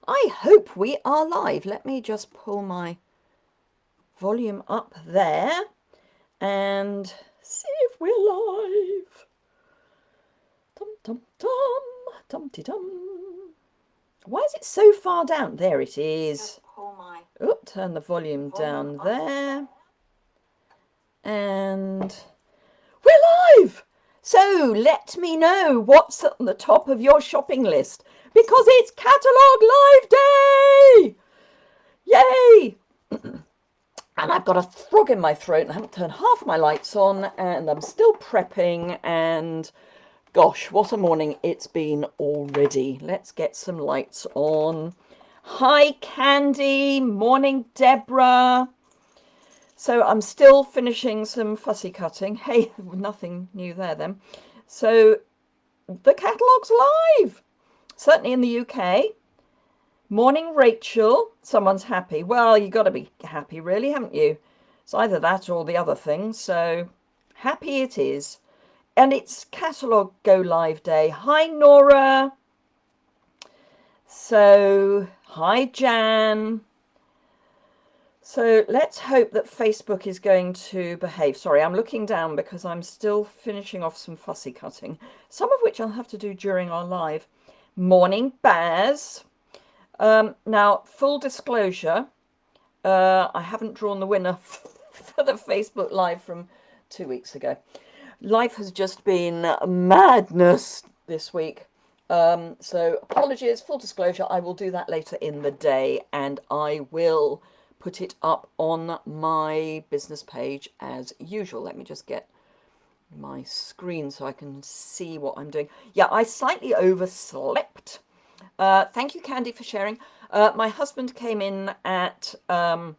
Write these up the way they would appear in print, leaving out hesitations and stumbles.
I hope we are live. Let me just pull my volume up there and see if we're live. Tum tum tum, tum tum. Why is it so far down? There it is. Oh, turn the volume down there. And we're live! So let me know what's at the top of your shopping list because it's Catalogue Live Day! Yay! And I've got a frog in my throat and I haven't turned half my lights on and I'm still prepping and gosh, what a morning it's been already. Let's get some lights on. Hi Candy, morning Deborah. So I'm still finishing some fussy cutting. Hey, nothing new there then. So the catalogue's live, certainly in the UK. Morning Rachel, someone's happy. Well, you got to be happy really, haven't you? It's either that or the other thing, so happy it is. And it's catalogue go live day. Hi Nora. So hi Jan. So let's hope that Facebook is going to behave. Sorry, I'm looking down because I'm still finishing off some fussy cutting, some of which I'll have to do during our live. Morning, Baz. Now, full disclosure, I haven't drawn the winner for the Facebook Live from 2 weeks ago. Life has just been madness this week. So apologies, full disclosure, I will do that later in the day and I will put it up on my business page as usual. Let me just get my screen so I can see what I'm doing. Yeah, I slightly overslept. Thank you, Candy, for sharing. My husband came in at about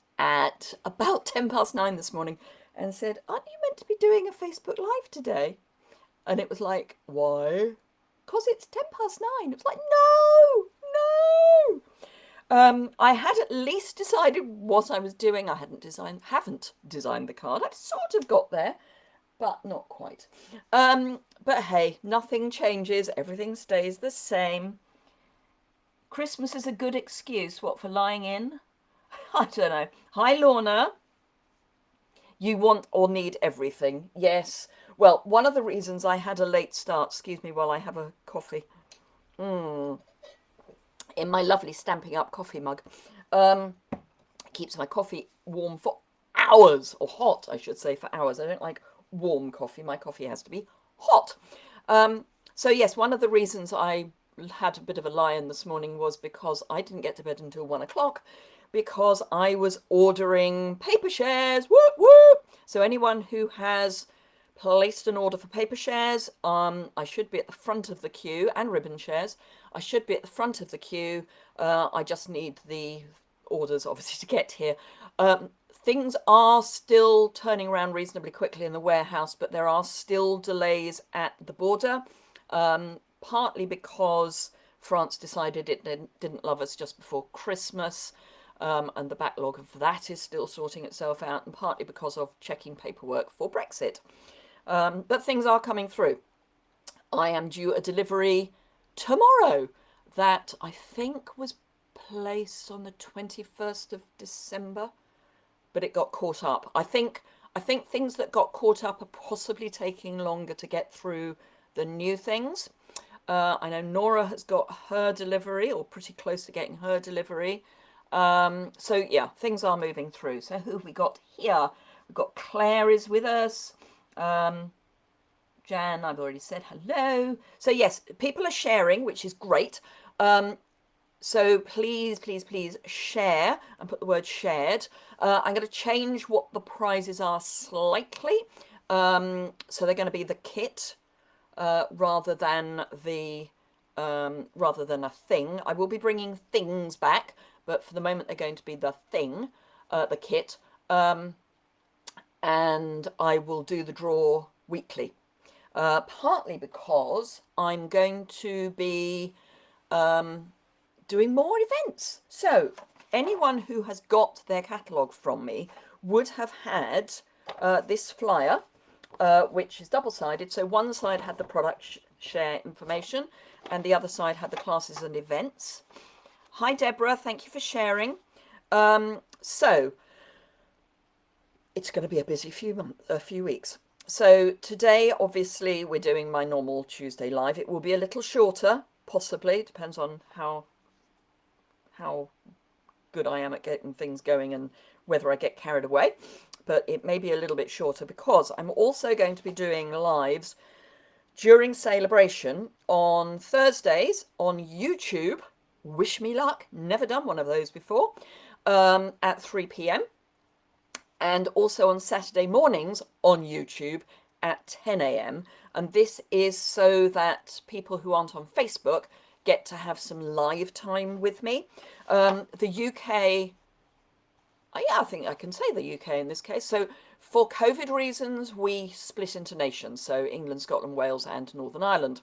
9:10 this morning and said, "Aren't you meant to be doing a Facebook Live today?" And it was like, "Why?" "Because it's 9:10." It was like, "No, no." I had at least decided what I was doing. I haven't designed the card. I've sort of got there, but not quite. But hey, nothing changes. Everything stays the same. Christmas is a good excuse. What, for lying in? I don't know. Hi, Lorna. You want or need everything. Yes. Well, one of the reasons I had a late start, excuse me while I have a coffee. In my lovely Stamping Up coffee mug. Keeps my coffee warm for hours, or hot, I should say, for hours. I don't like warm coffee. My coffee has to be hot. So yes, one of the reasons I had a bit of a lie-in this morning was because I didn't get to bed until 1 o'clock because I was ordering paper shares. Whoop, whoop. So anyone who has placed an order for paper shares, I should be at the front of the queue, and ribbon shares. I should be at the front of the queue. I just need the orders obviously to get here. Things are still turning around reasonably quickly in the warehouse, but there are still delays at the border, partly because France decided it didn't love us just before Christmas, and the backlog of that is still sorting itself out, and partly because of checking paperwork for Brexit. But things are coming through. I am due a delivery tomorrow that I think was placed on the 21st of December, but it got caught up. I think things that got caught up are possibly taking longer to get through than new things. I know Nora has got her delivery, or pretty close to getting her delivery. So yeah, things are moving through. So who have we got here? We've got Claire is with us. Jan, I've already said hello. So yes, people are sharing, which is great. So please, please, please share and put the word shared. I'm going to change what the prizes are slightly. So they're going to be the kit rather than a thing. I will be bringing things back, but for the moment they're going to be the thing, the kit. And I will do the draw weekly. Partly because I'm going to be doing more events. So anyone who has got their catalogue from me would have had this flyer, which is double-sided. So one side had the product share information and the other side had the classes and events. Hi, Deborah. Thank you for sharing. So it's going to be a busy few weeks. So today, obviously, we're doing my normal Tuesday live. It will be a little shorter, possibly. Depends on how good I am at getting things going and whether I get carried away. But it may be a little bit shorter because I'm also going to be doing lives during Celebration on Thursdays on YouTube. Wish me luck. Never done one of those before. At 3 p.m. and also on Saturday mornings on YouTube at 10 a.m. And this is so that people who aren't on Facebook get to have some live time with me. The UK, yeah, I think I can say the UK in this case. So for COVID reasons, we split into nations. So England, Scotland, Wales and Northern Ireland.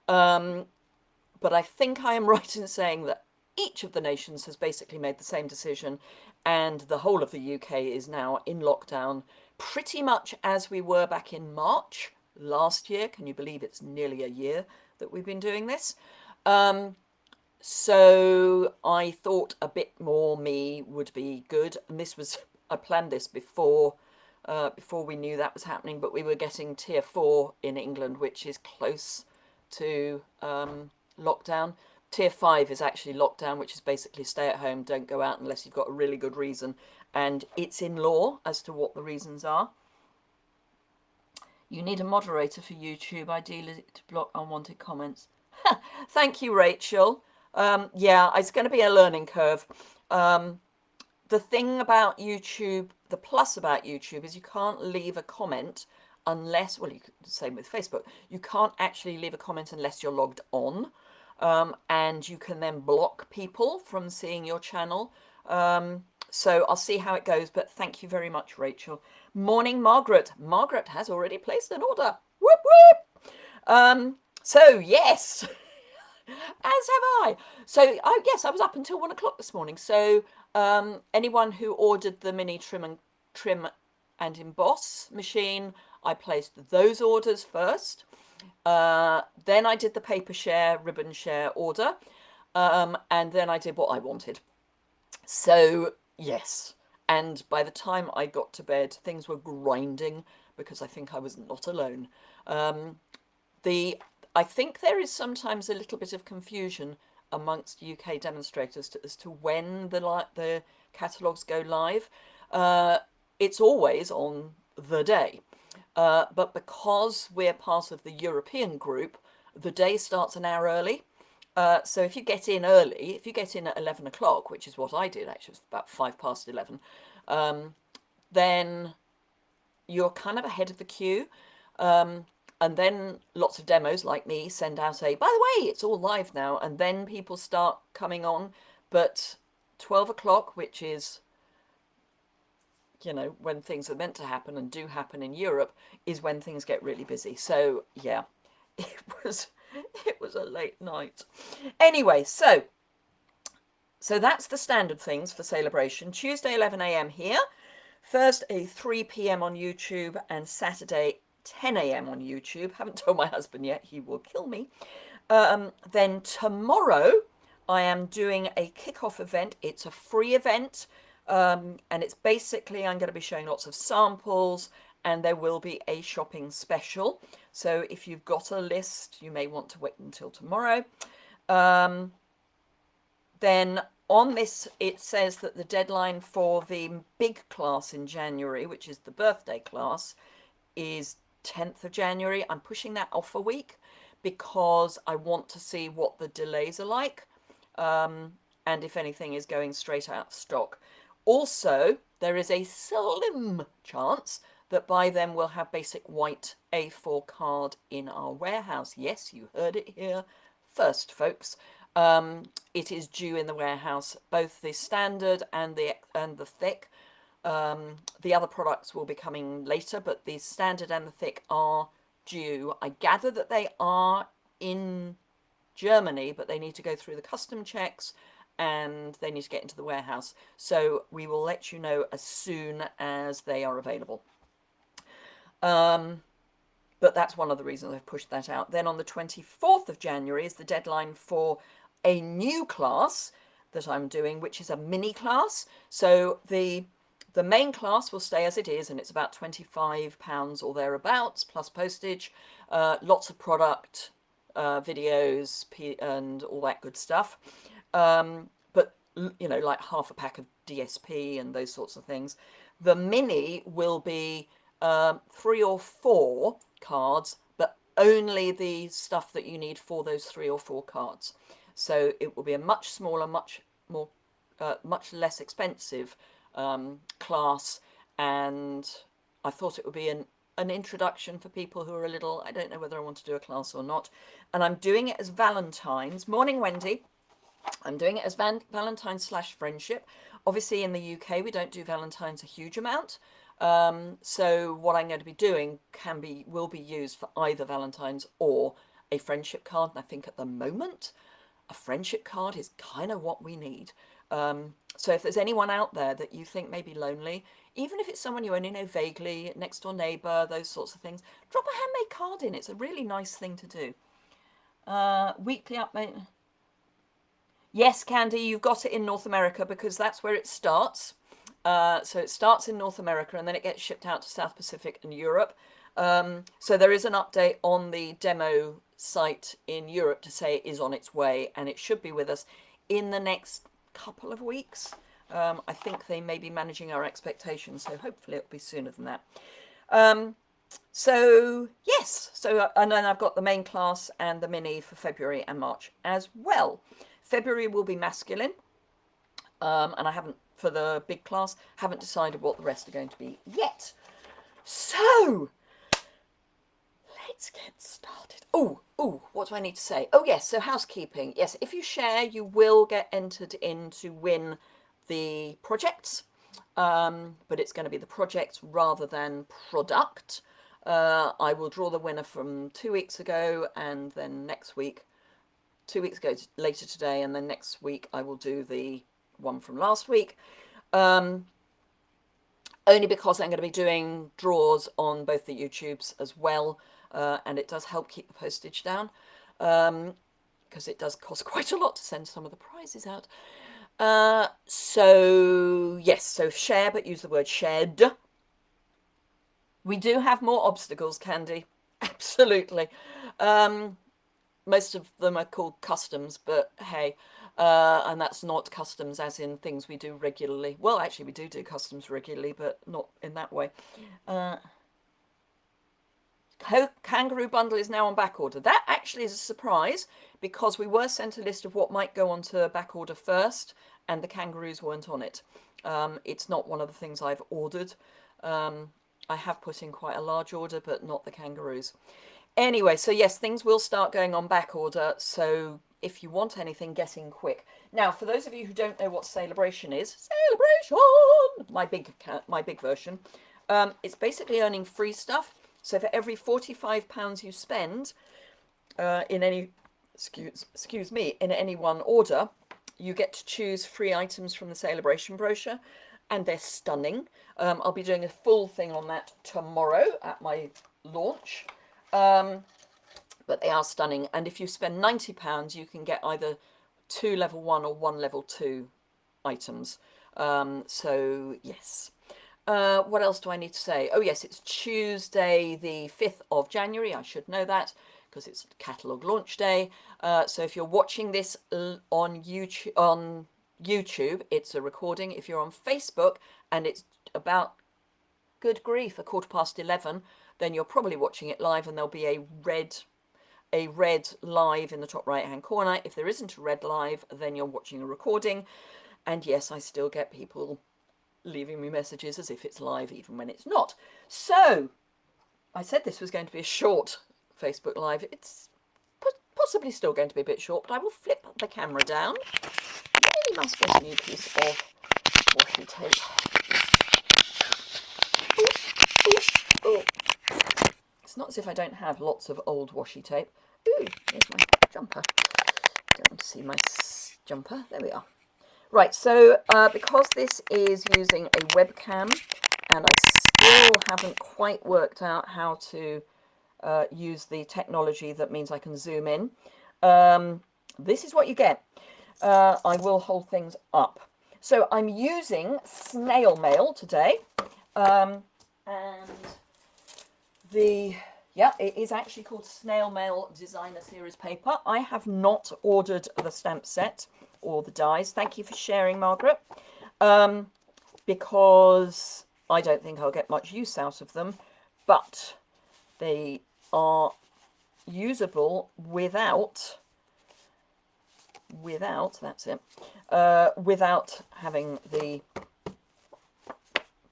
But I think I am right in saying that each of the nations has basically made the same decision, and the whole of the UK is now in lockdown pretty much as we were back in March last year. Can you believe it's nearly a year that we've been doing this? So I thought a bit more me would be good, and this was, I planned this before we knew that was happening, but we were getting tier 4 in England, which is close to lockdown. Tier 5 is actually lockdown, which is basically stay at home, don't go out unless you've got a really good reason. And it's in law as to what the reasons are. You need a moderator for YouTube, ideally to block unwanted comments. Thank you, Rachel. Yeah, it's going to be a learning curve. The thing about YouTube, the plus about YouTube is you can't leave a comment unless, well, you could, same with Facebook, you can't actually leave a comment unless you're logged on. And you can then block people from seeing your channel. So I'll see how it goes, but thank you very much, Rachel. Morning, Margaret. Margaret has already placed an order. Whoop, whoop. So yes, as have I. So yes, I was up until 1 o'clock this morning. So anyone who ordered the mini trim and emboss machine, I placed those orders first. Then I did the paper share, ribbon share order, and then I did what I wanted. So yes, and by the time I got to bed, things were grinding because I think I was not alone. I think there is sometimes a little bit of confusion amongst UK demonstrators as to when the catalogues go live. It's always on the day. But because we're part of the European group, the day starts an hour early. So if you get in early, if you get in at 11 o'clock, which is what I did, actually, it was about 11:05, then you're kind of ahead of the queue. And then lots of demos like me send out by the way, it's all live now. And then people start coming on. But 12 o'clock, which is, you know, when things are meant to happen and do happen in Europe, is when things get really busy. So yeah, it was a late night. Anyway, so that's the standard things for Celebration. Tuesday 11 a.m. here, Thursday 3 p.m. on YouTube, and Saturday 10 a.m. on YouTube. Haven't told my husband yet, he will kill me. Then tomorrow I am doing a kickoff event. It's a free event. And it's basically, I'm going to be showing lots of samples, and there will be a shopping special. So if you've got a list, you may want to wait until tomorrow. Then on this, it says that the deadline for the big class in January, which is the birthday class, is 10th of January. I'm pushing that off a week because I want to see what the delays are like, and if anything is going straight out of stock. Also, there is a slim chance that by then we'll have basic white A4 card in our warehouse. Yes, you heard it here first, folks. It is due in the warehouse, both the standard and the thick. The other products will be coming later, but the standard and the thick are due. I gather that they are in Germany, but they need to go through the custom checks and they need to get into the warehouse. So we will let you know as soon as they are available. but that's one of the reasons I've pushed that out. Then on the 24th of January is the deadline for a new class that I'm doing, which is a mini class. So the main class will stay as it is, and it's about £25 or thereabouts plus postage. Lots of product, videos, and all that good stuff. But you know, like half a pack of DSP and those sorts of things. The mini will be 3 or 4 cards, but only the stuff that you need for those 3 or 4 cards. So it will be a much smaller, much less expensive class, and I thought it would be an introduction for people who are a little, I don't know whether I want to do a class or not. And I'm doing it as Valentine's. Morning, Wendy. I'm doing it as Valentine's / friendship. Obviously in the UK we don't do Valentine's a huge amount. So what I'm going to be doing will be used for either Valentine's or a friendship card. And I think at the moment a friendship card is kind of what we need. So if there's anyone out there that you think may be lonely, even if it's someone you only know vaguely, next door neighbour, those sorts of things, drop a handmade card in. It's a really nice thing to do. Weekly update. Yes, Candy, you've got it in North America because that's where it starts. So it starts in North America and then it gets shipped out to South Pacific and Europe. So there is an update on the demo site in Europe to say it is on its way, and it should be with us in the next couple of weeks. I think they may be managing our expectations, so hopefully it'll be sooner than that. So yes, and then I've got the main class and the mini for February and March as well. February will be masculine, and I haven't, for the big class, haven't decided what the rest are going to be yet. So let's get started. Oh, what do I need to say? Oh yes, so housekeeping. Yes, if you share, you will get entered in to win the projects, but it's going to be the project rather than product. I will draw the winner from 2 weeks ago, and then next week, 2 weeks ago later today, and then next week I will do the one from last week. Only because I'm going to be doing draws on both the YouTubes as well, and it does help keep the postage down, because it does cost quite a lot to send some of the prizes out. So yes, so share, but use the word shared. We do have more obstacles, Candy. Absolutely. Most of them are called customs, but hey, and that's not customs as in things we do regularly. Well, actually, we do customs regularly, but not in that way. Kangaroo bundle is now on back order. That actually is a surprise, because we were sent a list of what might go onto back order first, and the kangaroos weren't on it. It's not one of the things I've ordered. I have put in quite a large order, but not the kangaroos. Anyway, so yes, things will start going on back order, so if you want anything, get in quick. Now, for those of you who don't know what Celebration is, Celebration, my big version, it's basically earning free stuff. So for every £45 you spend in any, excuse me, in any one order, you get to choose free items from the Celebration brochure, and they're stunning. I'll be doing a full thing on that tomorrow at my launch. But they are stunning, and if you spend £90 you can get either 2 level 1 or 1 level 2 items. So yes, what else do I need to say? Oh yes, it's Tuesday the 5th of January. I should know that because it's catalogue launch day. So if you're watching this on YouTube, it's a recording. If you're on Facebook and it's about, good grief, 11:15, then you're probably watching it live, and there'll be a red live in the top right hand corner. If there isn't a red live, then you're watching a recording. And yes, I still get people leaving me messages as if it's live even when it's not. So I said this was going to be a short Facebook live. It's possibly still going to be a bit short, but I will flip the camera down. I really must get a new piece of washi tape. Oh. It's not as if I don't have lots of old washi tape. Ooh, here's my jumper. Don't want to see my jumper. There we are. Right, so because this is using a webcam, and I still haven't quite worked out how to use the technology that means I can zoom in. This is what you get. I will hold things up. So I'm using snail mail today. And yeah, it is actually called Snail Mail Designer Series paper. I have not ordered the stamp set or the dies. Thank you for sharing, Margaret. Because I don't think I'll get much use out of them, but they are usable without that's it, without having the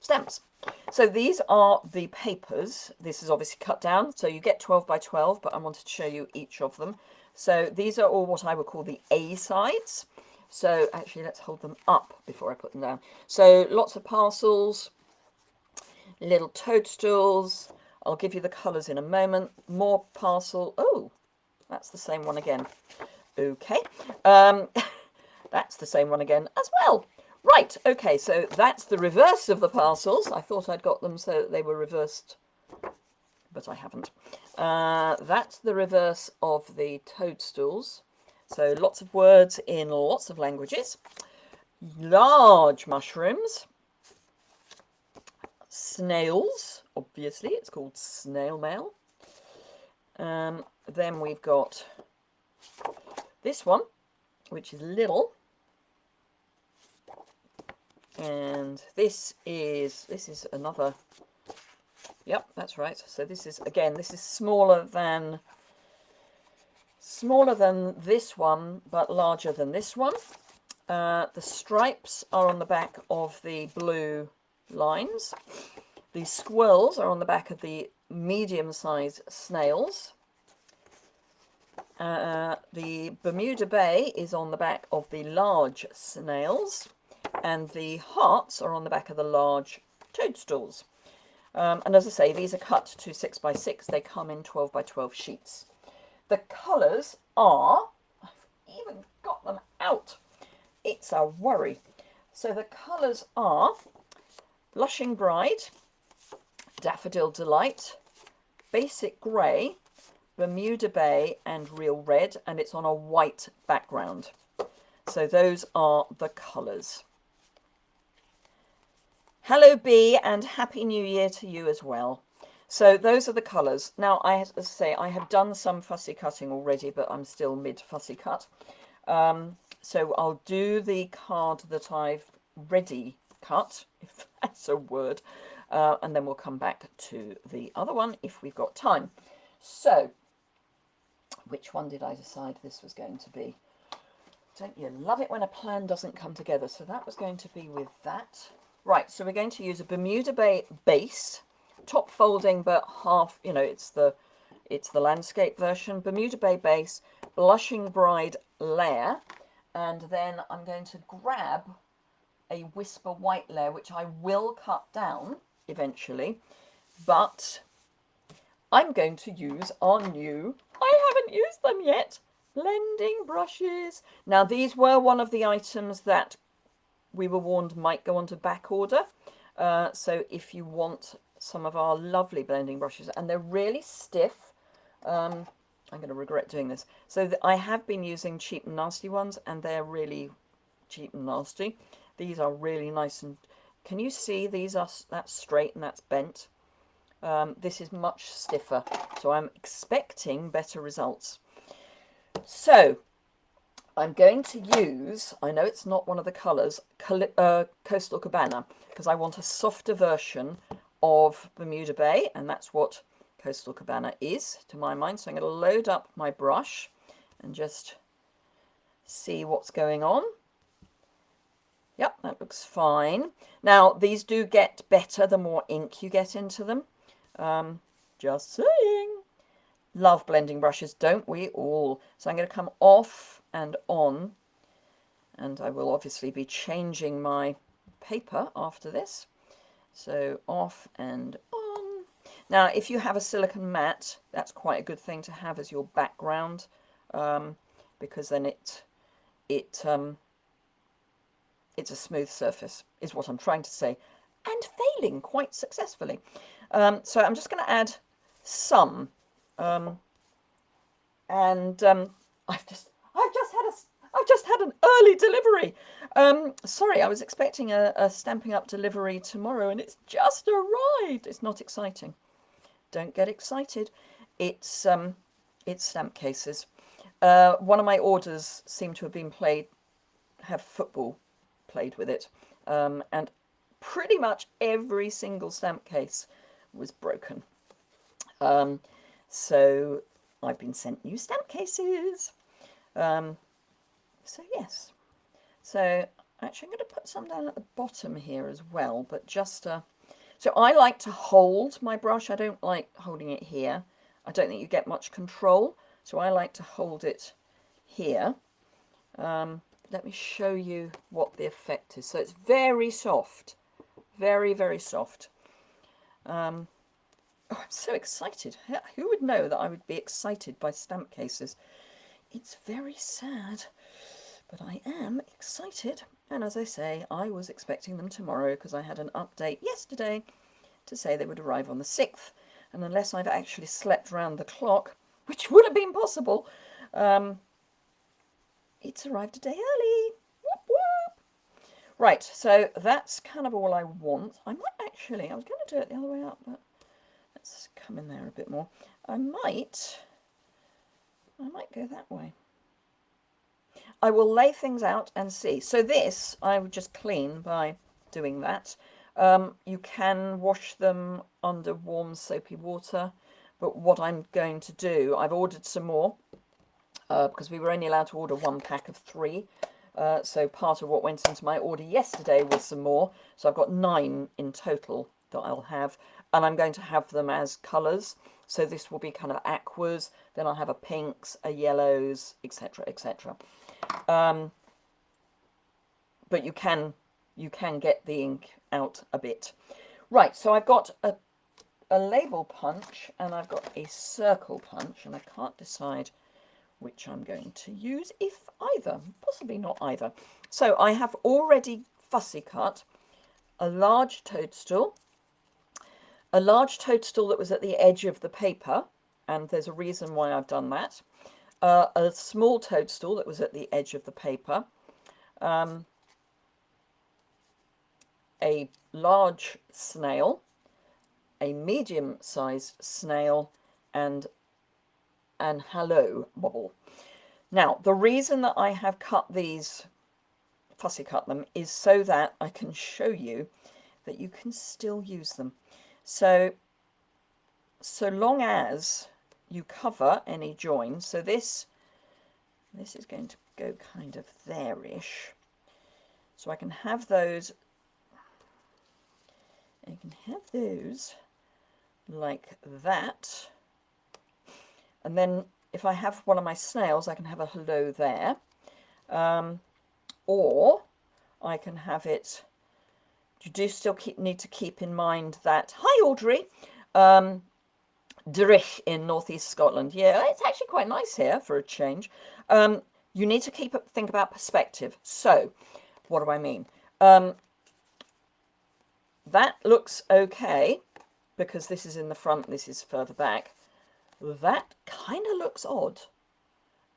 stamps. So these are the papers. This is obviously cut down, so you get 12 by 12, but I wanted to show you each of them. So these are all what I would call the A sides. So actually, let's hold them up before I put them down. So lots of parcels, little toadstools. I'll give you the colours in a moment. More parcel. Oh, that's the same one again. Okay. That's the same one again as well. Right, okay, so that's the reverse of the parcels. I thought I'd got them so that they were reversed, but I haven't. That's the reverse of the toadstools. So lots of words in lots of languages. Large mushrooms. Snails, obviously, it's called snail mail. Then we've got this one, which is little. And this is another, yep, that's right. So this is, again, this is smaller than this one, but larger than this one. The stripes are on the back of the blue lines. The squirrels are on the back of the medium-sized snails. The Bermuda Bay is on the back of the large snails. And the hearts are on the back of the large toadstools. And as I say, these are cut to 6 by 6. They come in 12 by 12 sheets. The colours are, I've even got them out. It's a worry. So the colours are Blushing Bride, Daffodil Delight, Basic Grey, Bermuda Bay and Real Red, and it's on a white background. So those are the colours. Hello B, and Happy New Year to you as well. So those are the colours. Now, as I say, I have done some fussy cutting already, but I'm still mid-fussy cut. So I'll do the card that I've ready cut, if that's a word, and then we'll come back to the other one if we've got time. So, which one did I decide this was going to be? Don't you love it when a plan doesn't come together? So that was going to be with that. Right, so we're going to use a Bermuda Bay base, top folding, but half, you know, it's the landscape version. Bermuda Bay base, Blushing Bride layer, and then I'm going to grab a Whisper White layer, which I will cut down eventually, but I'm going to use our new, I haven't used them yet, blending brushes. Now, these were one of the items that we were warned might go onto back order. So if you want some of our lovely blending brushes, and they're really stiff, I'm going to regret doing this. So I have been using cheap and nasty ones, and they're really cheap and nasty. These are really nice, and can you see these are, that's straight and that's bent. This is much stiffer, so I'm expecting better results. So I'm going to use, I know it's not one of the colours, Coastal Cabana, because I want a softer version of Bermuda Bay, and that's what Coastal Cabana is, to my mind. So I'm going to load up my brush and just see what's going on. Yep, that looks fine. Now, these do get better the more ink you get into them. Just saying. Love blending brushes, don't we all? So I'm going to come off and on, and I will obviously be changing my paper after this. So off and on. Now, if you have a silicone mat, that's quite a good thing to have as your background, because then it's a smooth surface, is what I'm trying to say, and failing quite successfully. So I'm just going to add some I've just had an early delivery. Sorry, I was expecting a Stamping Up delivery tomorrow, and it's just arrived. It's not exciting. Don't get excited. It's stamp cases. One of my orders seemed to have football played with it, and pretty much every single stamp case was broken. So I've been sent new stamp cases. So yes, so actually I'm going to put some down at the bottom here as well, but just so I like to hold my brush. I don't like holding it here. I don't think you get much control, so I like to hold it here. Let me show you what the effect is. So it's very soft, very, very soft. Oh, I'm so excited. Who would know that I would be excited by stamp cases? It's very sad, but I am excited. And as I say, I was expecting them tomorrow because I had an update yesterday to say they would arrive on the 6th. And unless I've actually slept round the clock, which would have been possible, it's arrived a day early. Whoop, whoop. Right, so that's kind of all I want. I might actually, I was going to do it the other way up, but let's come in there a bit more. I might go that way. I will lay things out and see. So this I would just clean by doing that. You can wash them under warm soapy water, but what I'm going to do, I've ordered some more because we were only allowed to order 1 pack of 3. So part of what went into my order yesterday was some more. So I've got 9 in total that I'll have, and I'm going to have them as colours. So this will be kind of aquas, then I'll have a pinks, a yellows, etc., etc. But you can get the ink out a bit. Right, so I've got a label punch and I've got a circle punch, and I can't decide which I'm going to use, if either, possibly not either. So I have already fussy cut a large toadstool that was at the edge of the paper, and there's a reason why I've done that. A small toadstool that was at the edge of the paper, a large snail, a medium-sized snail, and an hello bobble. Now, the reason that I have fussy cut them, is so that I can show you that you can still use them. So long as you cover any joins, so this is going to go kind of there-ish. So I can have those, like that. And then if I have one of my snails, I can have a hello there. Or I can have it, you do still need to keep in mind that, hi Audrey, Drich in northeast Scotland. Yeah, it's actually quite nice here for a change. You need to think about perspective. So, what do I mean? That looks okay because this is in the front, this is further back. That kind of looks odd,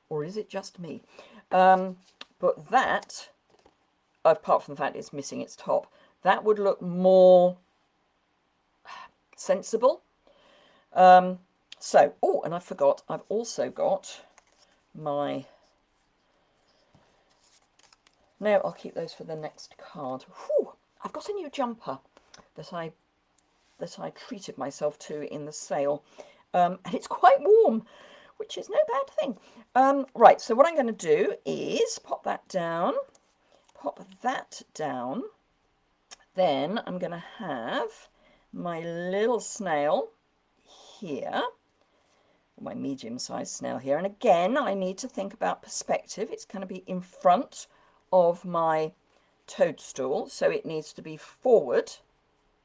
or is it just me? But that, apart from the fact it's missing its top, that would look more sensible. So, oh, and I forgot, I've also got my, no, I'll keep those for the next card. Whew, I've got a new jumper that I treated myself to in the sale. And it's quite warm, which is no bad thing. Right, so what I'm going to do is pop that down. Then I'm going to have my little snail here, my medium-sized snail here. And again, I need to think about perspective. It's going to be in front of my toadstool, so it needs to be forward,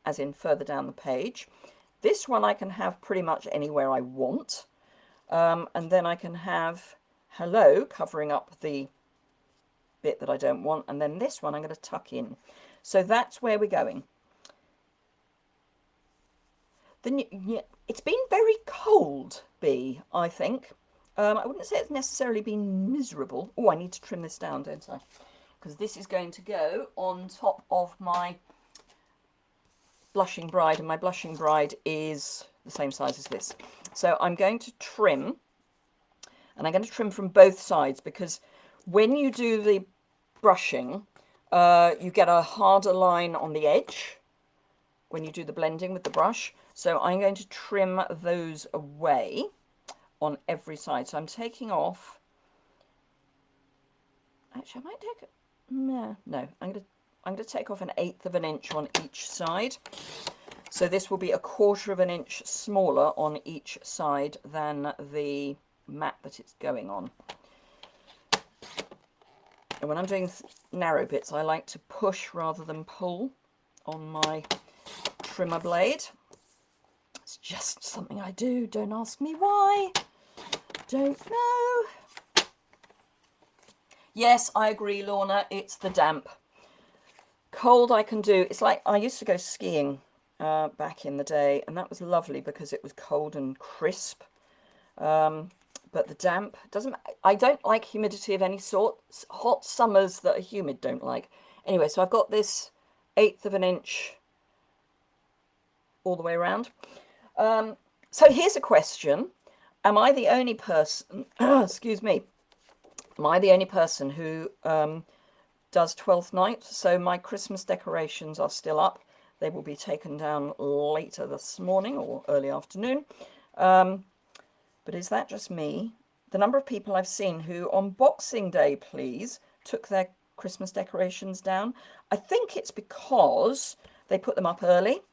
as in further down the page. This one I can have pretty much anywhere I want. And then I can have hello covering up the bit that I don't want. And then this one I'm going to tuck in. So that's where we're going. It's been very cold, Bee, I think. I wouldn't say it's necessarily been miserable. Oh, I need to trim this down, don't I? Because this is going to go on top of my blushing bride, and my blushing bride is the same size as this. So I'm going to trim, and I'm going to trim from both sides, because when you do the brushing, you get a harder line on the edge when you do the blending with the brush. So I'm going to trim those away on every side. So I'm taking off, actually I might take it, no, I'm going to take off 1/8 of an inch on each side. So this will be 1/4 of an inch smaller on each side than the mat that it's going on. And when I'm doing narrow bits, I like to push rather than pull on my trimmer blade. It's just something I do. Don't ask me why. Don't know. Yes, I agree, Lorna. It's the damp. Cold I can do. It's like I used to go skiing back in the day, and that was lovely because it was cold and crisp. But the damp doesn't. I don't like humidity of any sort. Hot summers that are humid don't like. Anyway, so I've got this 1/8 of an inch all the way around. So here's a question. Am I the only person, excuse me, am I the only person who does 12th night? So my Christmas decorations are still up. They will be taken down later this morning or early afternoon. But is that just me? The number of people I've seen who on Boxing Day, please, took their Christmas decorations down. I think it's because they put them up early.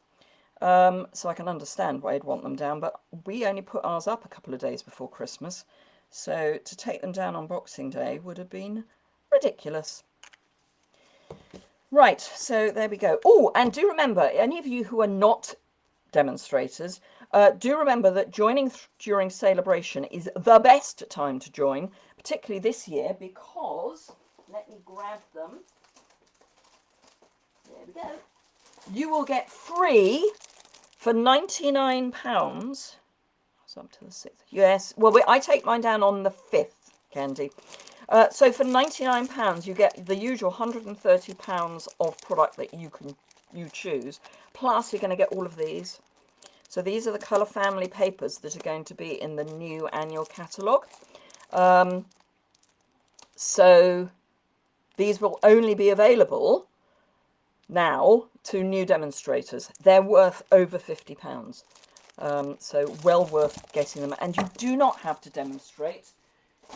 So I can understand why you'd want them down, but we only put ours up a couple of days before Christmas. So to take them down on Boxing Day would have been ridiculous. Right, so there we go. Oh, and do remember, any of you who are not demonstrators, do remember that joining during celebration is the best time to join, particularly this year, because, let me grab them, there we go, you will get free for £99. It's up to the 6th. Yes, well, I take mine down on the 5th, Candy. So for £99, you get the usual £130 of product that you choose. Plus, you're going to get all of these. So these are the Colour Family papers that are going to be in the new annual catalogue. So these will only be available now to new demonstrators. They're worth over £50. So well worth getting them. And you do not have to demonstrate.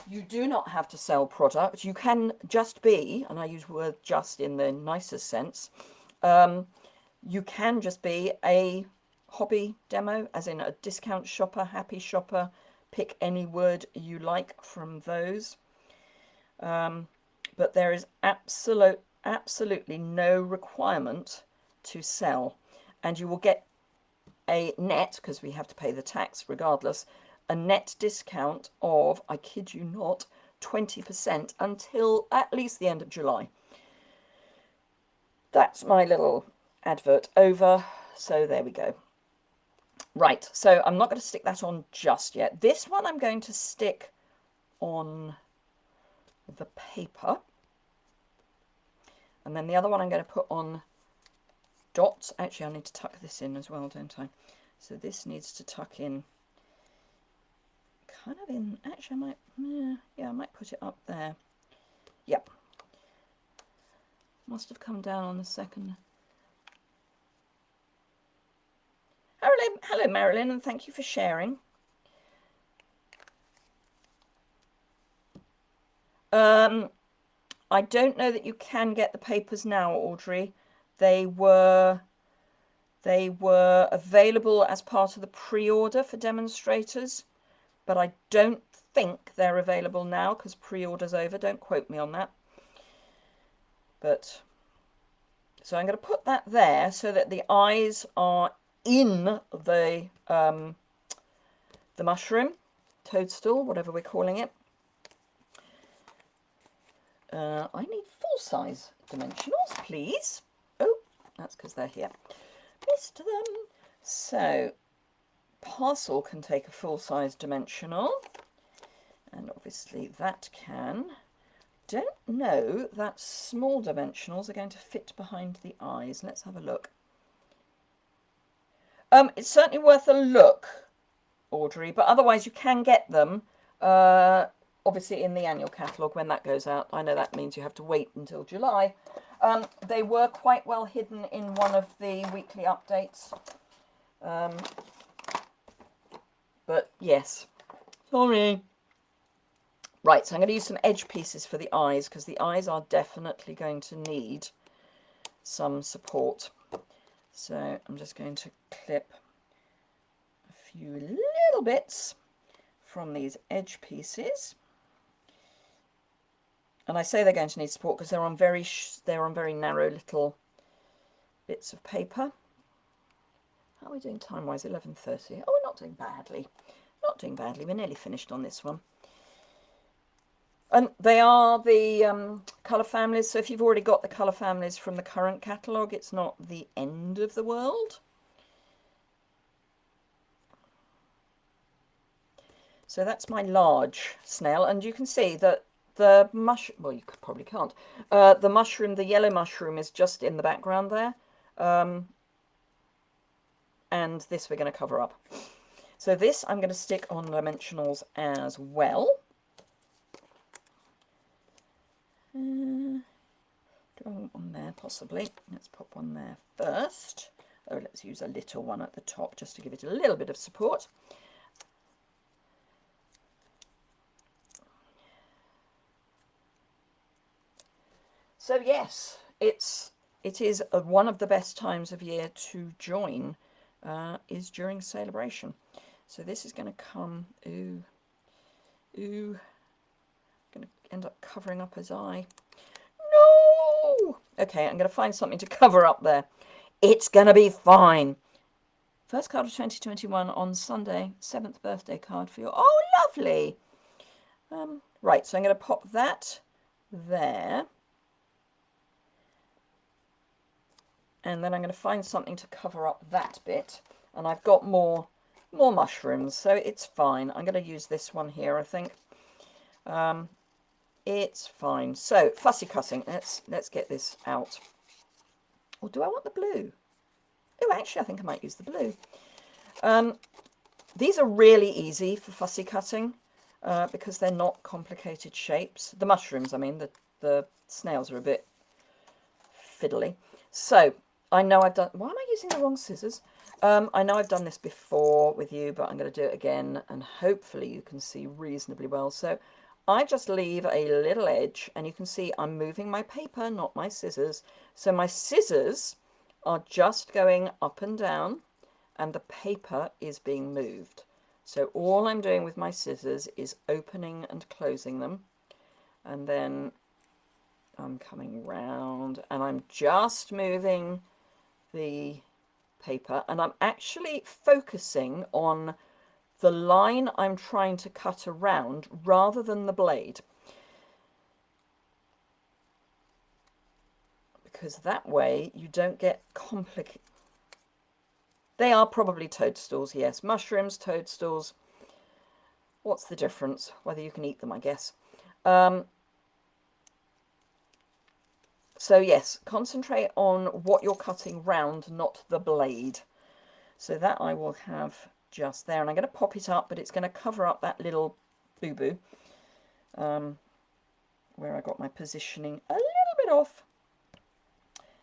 You do not have to sell product. You can just be, and I use the word just in the nicest sense, you can just be a hobby demo, as in a discount shopper, happy shopper. Pick any word you like from those. But there is absolutely no requirement to sell. And you will get a net, because we have to pay the tax regardless, a net discount of, I kid you not, 20% until at least the end of July. That's my little advert over. So there we go. Right, so I'm not going to stick that on just yet. This one I'm going to stick on the paper. And then the other one I'm going to put on dots. Actually, I need to tuck this in as well, don't I? So this needs to tuck in kind of in, actually I might, yeah, I might put it up there. Yep. Must have come down on the second. Hello Marilyn, and thank you for sharing. I don't know that you can get the papers now, Audrey. They were available as part of the pre-order for demonstrators, but I don't think they're available now because pre-order's over. Don't quote me on that. But so I'm going to put that there so that the eyes are in the mushroom, toadstool, whatever we're calling it. I need full-size dimensionals, please. Oh, that's because they're here. Missed them. So parcel can take a full-size dimensional, and obviously that can. Don't know that small dimensionals are going to fit behind the eyes. Let's have a look. It's certainly worth a look, Audrey, but otherwise you can get them obviously in the annual catalogue when that goes out. I know that means you have to wait until July. They were quite well hidden in one of the weekly updates. But yes, sorry. Right, so I'm going to use some edge pieces for the eyes because the eyes are definitely going to need some support. So I'm just going to clip a few little bits from these edge pieces. And I say they're going to need support because they're on very narrow little bits of paper. How are we doing time-wise? 11:30. Oh, we're not doing badly. Not doing badly. We're nearly finished on this one. And they are the colour families, so if you've already got the colour families from the current catalogue, it's not the end of the world. So that's my large snail, and you can see that the mushroom, well, you probably can't, the mushroom, the yellow mushroom is just in the background there, and this we're going to cover up. So this I'm going to stick on dimensionals as well. Do I want one there? Possibly. Let's pop one there first. Oh, let's use a little one at the top just to give it a little bit of support. So yes, it is one of the best times of year to join is during celebration. So this is going to come, going to end up covering up his eye. No! Okay, I'm going to find something to cover up there. It's going to be fine. First card of 2021 on Sunday, 7th birthday card for you. Oh, lovely. Right, so I'm going to pop that there. And then I'm going to find something to cover up that bit. And I've got more mushrooms, so it's fine. I'm going to use this one here, I think. It's fine. So, fussy cutting. Let's get this out. Or do I want the blue? Oh, actually, I think I might use the blue. These are really easy for fussy cutting because they're not complicated shapes. The mushrooms, I mean, the snails are a bit fiddly. So, I know I've done... Why am I using the wrong scissors? I know I've done this before with you, but I'm going to do it again, and hopefully you can see reasonably well. So, I just leave a little edge, and you can see I'm moving my paper, not my scissors. So my scissors are just going up and down, and the paper is being moved. So all I'm doing with my scissors is opening and closing them, and then I'm coming round, and I'm just moving the paper, and I'm actually focusing on the line I'm trying to cut around rather than the blade, because that way you don't get complicated. They are probably toadstools, yes. Mushrooms, toadstools. What's the difference? Whether you can eat them, I guess. So yes, concentrate on what you're cutting round, not the blade. So that I will have just there, and I'm going to pop it up, but it's going to cover up that little boo-boo where I got my positioning a little bit off.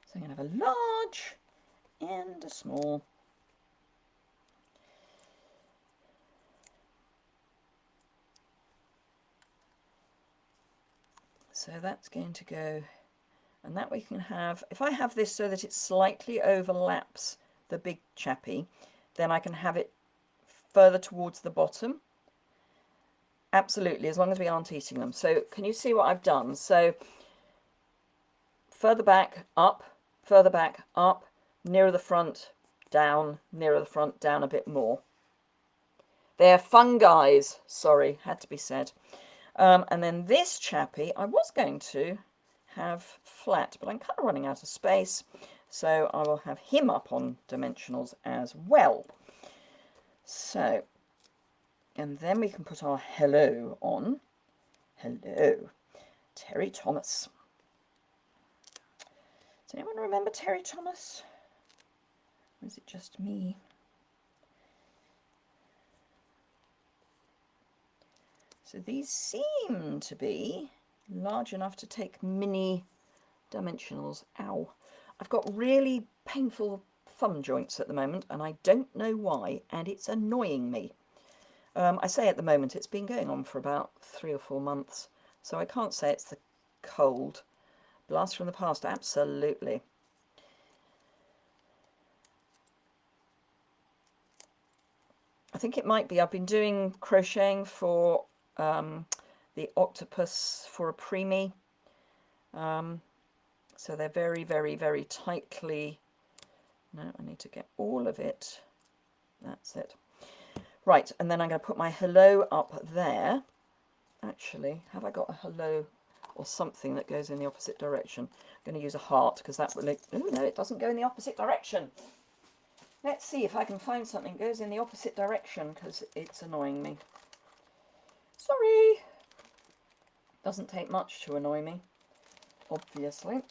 So I'm going to have a large and a small. So that's going to go, and that we can have, if I have this so that it slightly overlaps the big chappy, then I can have it further towards the bottom. Absolutely, as long as we aren't eating them. So can you see what I've done? So further back, up, nearer the front, down, nearer the front, down a bit more. They're fungi, sorry, had to be said. And then this chappy, I was going to have flat, but I'm kind of running out of space, so I will have him up on dimensionals as well. So, and then we can put our hello on. Hello, Terry Thomas. Does anyone remember Terry Thomas? Or is it just me? So these seem to be large enough to take mini dimensionals. Ow. I've got really painful thumb joints at the moment and I don't know why, and it's annoying me. I say at the moment, it's been going on for about 3 or 4 months, so I can't say it's the cold. Blast from the past, absolutely. I think it might be, I've been doing crocheting for the octopus for a preemie. So they're very, very, very tightly. No, I need to get all of it. That's it. Right, and then I'm going to put my hello up there. Actually, have I got a hello or something that goes in the opposite direction? I'm going to use a heart because that will... Oh, no, it doesn't go in the opposite direction. Let's see if I can find something that goes in the opposite direction because it's annoying me. Sorry. Doesn't take much to annoy me, obviously.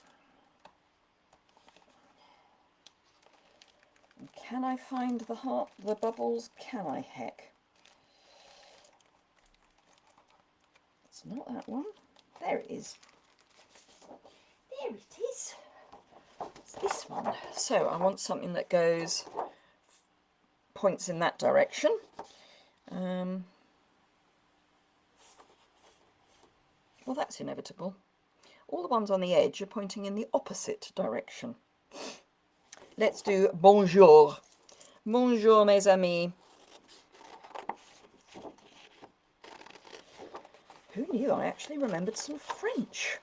Can I find the heart, the bubbles? Can I, heck? It's not that one. There it is. There it is. It's this one. So I want something that goes, points in that direction. Well, that's inevitable. All the ones on the edge are pointing in the opposite direction. Let's do bonjour. Bonjour, mes amis. Who knew I actually remembered some French?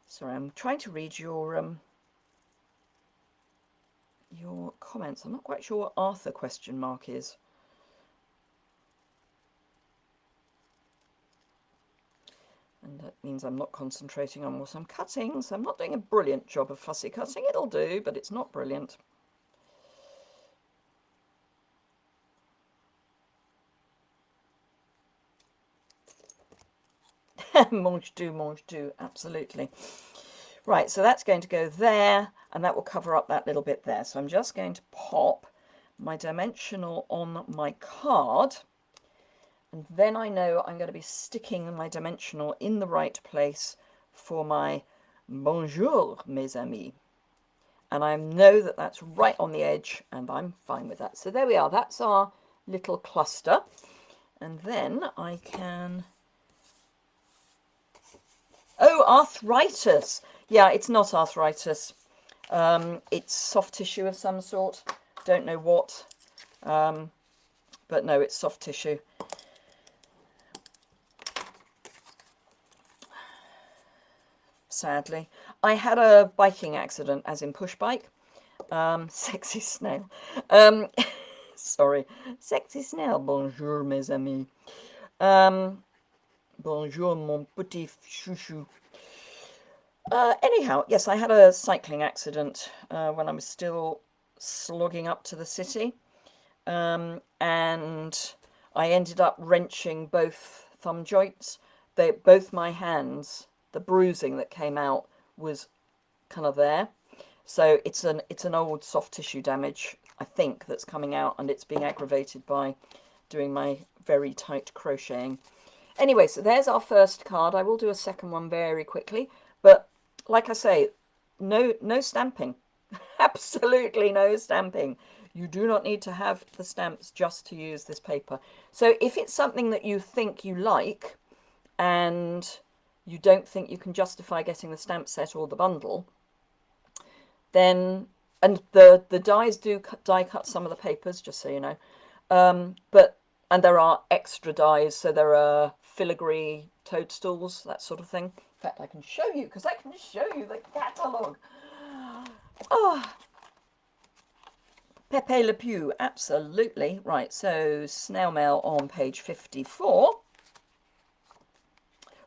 Sorry, I'm trying to read your comments. I'm not quite sure what Arthur question mark is. And that means I'm not concentrating on what I'm cutting, so I'm not doing a brilliant job of fussy cutting. It'll do, but it's not brilliant. Mange do, absolutely. Right, so that's going to go there, and that will cover up that little bit there. So I'm just going to pop my dimensional on my card, and then I know I'm going to be sticking my dimensional in the right place for my bonjour, mes amis. And I know that that's right on the edge, and I'm fine with that. So there we are, that's our little cluster. And then I can... Oh, arthritis. Yeah, it's not arthritis. It's soft tissue of some sort. Don't know what. But no, it's soft tissue. Sadly. I had a biking accident, as in push bike. Sexy snail. Sorry. Sexy snail. Bonjour, mes amis. Bonjour, mon petit chouchou. Anyhow, yes, I had a cycling accident when I was still slogging up to the city. And I ended up wrenching both thumb joints. Both my hands, the bruising that came out was kind of there. So it's an old soft tissue damage, I think, that's coming out, and it's being aggravated by doing my very tight crocheting. Anyway, so there's our first card. I will do a second one very quickly, but like I say, no stamping. Absolutely no stamping. You do not need to have the stamps just to use this paper. So if it's something that you think you like and you don't think you can justify getting the stamp set or the bundle, then, and the dies do die cut some of the papers, just so you know, and there are extra dies, so there are filigree toadstools, that sort of thing. In fact, I can show you, because I can show you the catalogue. Oh, Pepe Le Pew, absolutely. Right, so snail mail on page 54.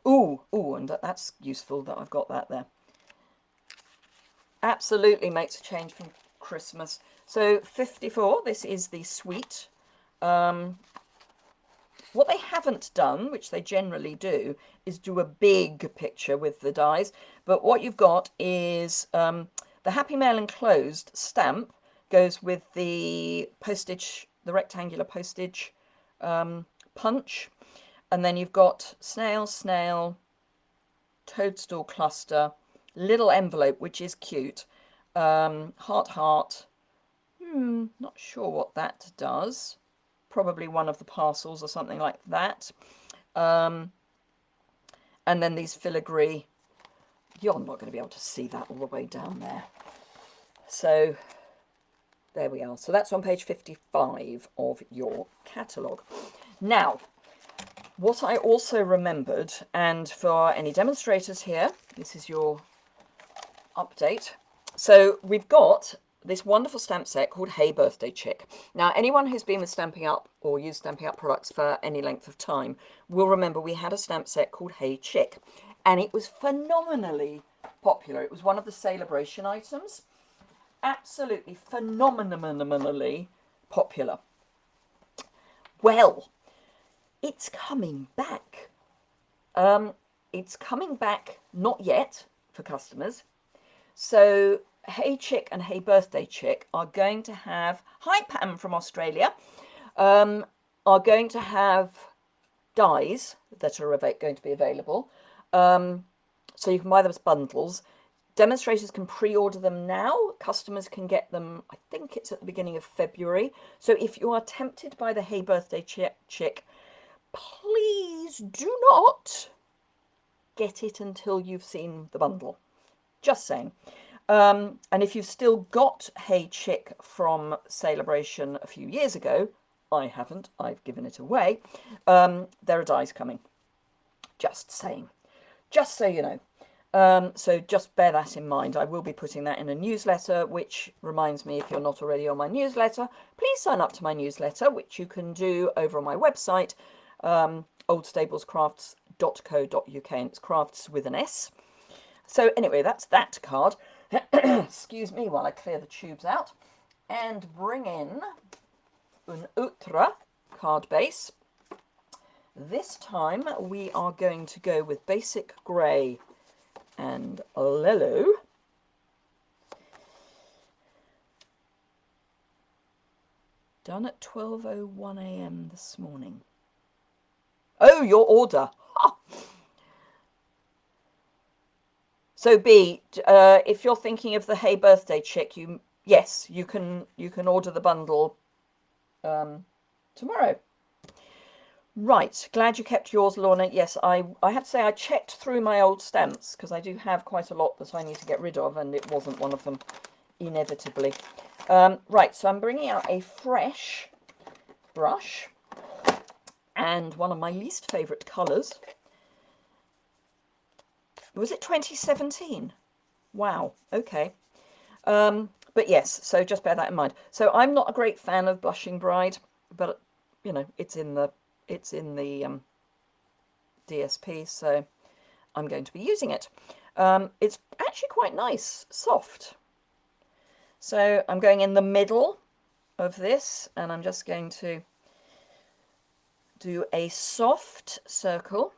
Ooh, and that's useful that I've got that there. Absolutely makes a change from Christmas. So 54, this is the sweet. What they haven't done, which they generally do, is do a big picture with the dies. But what you've got is the Happy Mail enclosed stamp goes with the postage, the rectangular postage punch. And then you've got snail, toadstool cluster, little envelope, which is cute, heart. Not sure what that does. Probably one of the parcels or something like that. And then these filigree. You're not going to be able to see that all the way down there. So there we are. So that's on page 55 of your catalogue. Now, what I also remembered, and for any demonstrators here, this is your update. So we've got this wonderful stamp set called Hey Birthday Chick. Now, anyone who's been with Stampin' Up or used Stampin' Up products for any length of time will remember we had a stamp set called Hey Chick, and it was phenomenally popular. It was one of the celebration items. Absolutely phenomenally popular. Well, it's coming back. It's coming back, not yet, for customers. So Hey Chick and Hey Birthday Chick are going to have, hi Pam from Australia, are going to have dies that are going to be available. So you can buy them as bundles. Demonstrators can pre-order them now. Customers can get them, I think it's at the beginning of February. So if you are tempted by the Hey Birthday Chick, please do not get it until you've seen the bundle. Just saying. And if you've still got Hey Chick from Celebration a few years ago, I haven't, I've given it away, there are dies coming. Just saying. Just so you know. So just bear that in mind. I will be putting that in a newsletter, which reminds me, if you're not already on my newsletter, please sign up to my newsletter, which you can do over on my website, oldstablescrafts.co.uk, and it's crafts with an S. So anyway, that's that card. Excuse me while I clear the tubes out and bring in an Outre card base. This time we are going to go with Basic Grey and Lello. Done at 12:01 a.m. this morning. Oh, your order. Ha! So B, if you're thinking of the Hey Birthday Chick, yes, you can order the bundle tomorrow. Right, glad you kept yours, Lorna. Yes, I have to say I checked through my old stamps because I do have quite a lot that I need to get rid of, and it wasn't one of them, inevitably. Right, so I'm bringing out a fresh brush and one of my least favourite colours. Was it 2017? Wow, okay. But yes, so just bear that in mind. So I'm not a great fan of Blushing Bride, but you know, it's in the DSP, so I'm going to be using it. It's actually quite nice, soft. So I'm going in the middle of this, and I'm just going to do a soft circle.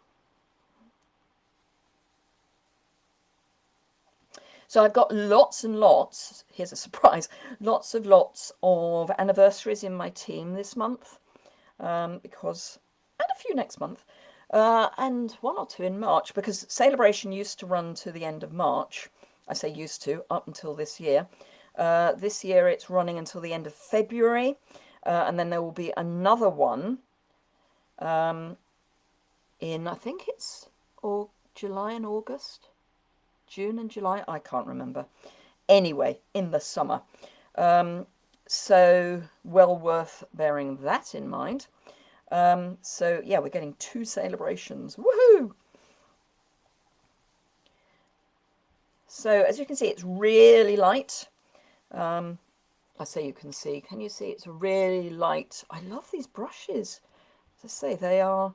So I've got lots and lots, here's a surprise, lots of anniversaries in my team this month, and a few next month, and one or two in March, because Celebration used to run to the end of March. I say used to, up until this year. This year it's running until the end of February, and then there will be another one in, I think it's July and August. June and July, I can't remember. Anyway, in the summer. So well worth bearing that in mind. So yeah, we're getting 2 celebrations. Woohoo! So as you can see, it's really light. I say you can see. Can you see? It's really light. I love these brushes. As I say, they are...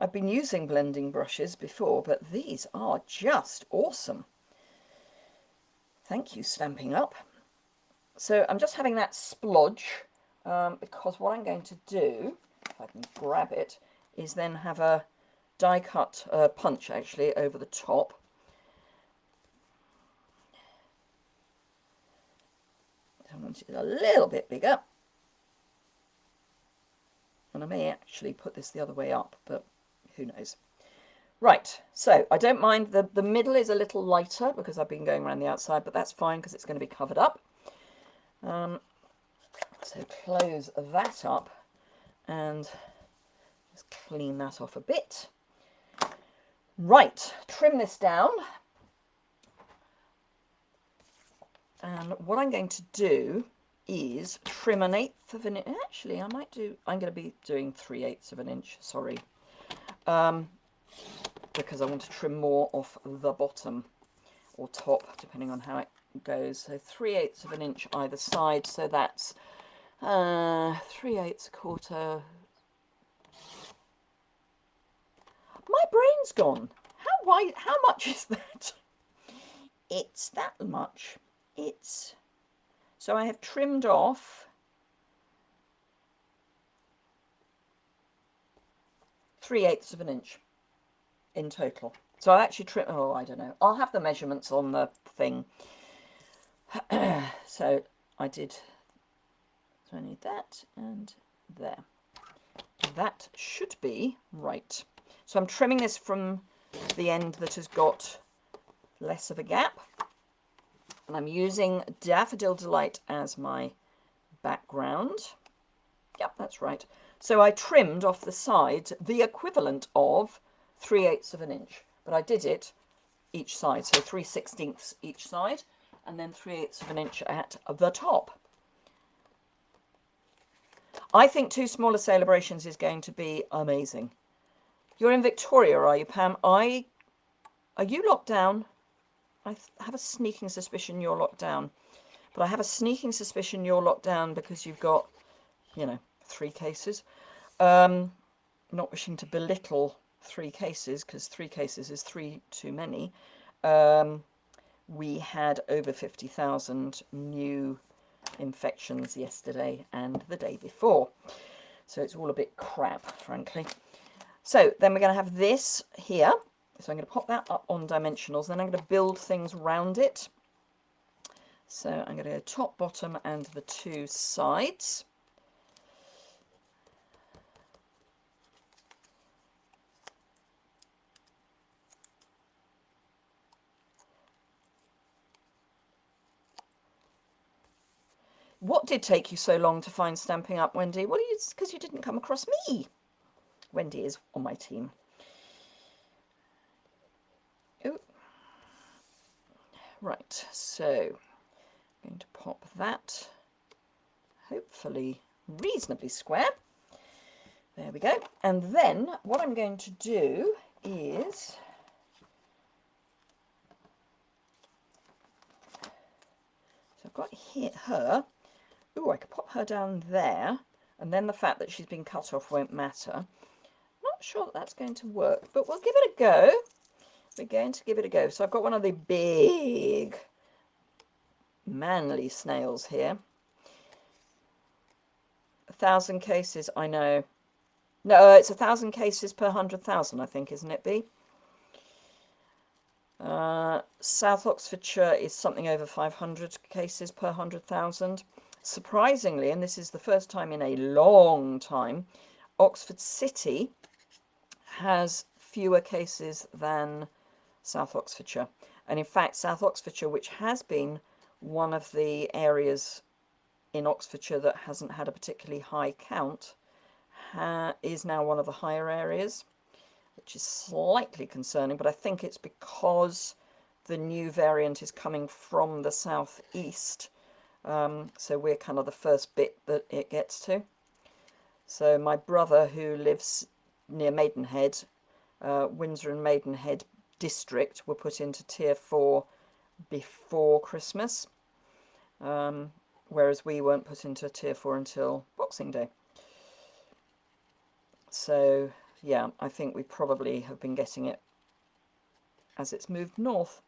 I've been using blending brushes before, but these are just awesome. Thank you, Stamping Up. So I'm just having that splodge because what I'm going to do, if I can grab it, is then have a die cut punch actually over the top. I want it a little bit bigger. And I may actually put this the other way up, but who knows. Right, so I don't mind, the middle is a little lighter because I've been going around the outside, but that's fine because it's going to be covered up. So close that up and just clean that off a bit. Right, trim this down. And what I'm going to do is trim 1/8 of an inch. Actually, I'm going to be doing 3/8 of an inch, sorry. Because I want to trim more off the bottom or top, depending on how it goes. So 3/8 of an inch either side. So that's 3/8, a quarter. My brain's gone. How wide? How much is that? It's that much. It's... So I have trimmed off 3/8 of an inch in total. So I actually trim, oh, I don't know. I'll have the measurements on the thing. So I did, so I need that and there. That should be right. So I'm trimming this from the end that has got less of a gap. And I'm using Daffodil Delight as my background. Yep, that's right. So I trimmed off the side the equivalent of 3/8 of an inch, but I did it each side, so 3/16 each side, and then 3/8 of an inch at the top. I think 2 smaller celebrations is going to be amazing. You're in Victoria, are you, Pam? Are you locked down? I have a sneaking suspicion you're locked down, but I have a sneaking suspicion you're locked down because you've got, you know, 3 cases. Not wishing to belittle 3 cases, because 3 cases is 3 too many. We had over 50,000 new infections yesterday and the day before. So it's all a bit crap, frankly. So then we're going to have this here. So I'm going to pop that up on dimensionals. Then I'm going to build things round it. So I'm going to go top, bottom, and the 2 sides. What did take you so long to find Stamping Up, Wendy? Well, it's because you didn't come across me. Wendy is on my team. Ooh. Right, so I'm going to pop that, hopefully reasonably square. There we go. And then what I'm going to do is so I've got here her. Ooh, I could pop her down there, and then the fact that she's been cut off won't matter. Not sure that that's going to work, but we'll give it a go. We're going to give it a go. So I've got one of the big manly snails here. 1,000 cases, I know. No, it's 1,000 cases per 100,000, I think, isn't it, B? South Oxfordshire is something over 500 cases per 100,000. Surprisingly, and this is the first time in a long time, Oxford City has fewer cases than South Oxfordshire. And in fact, South Oxfordshire, which has been one of the areas in Oxfordshire that hasn't had a particularly high count, is now one of the higher areas, which is slightly concerning, but I think it's because the new variant is coming from the southeast. So we're kind of the first bit that it gets to. So my brother, who lives near Maidenhead, Windsor and Maidenhead district, were put into tier 4 before Christmas. whereas we weren't put into tier 4 until Boxing Day. So yeah, I think we probably have been getting it as it's moved north.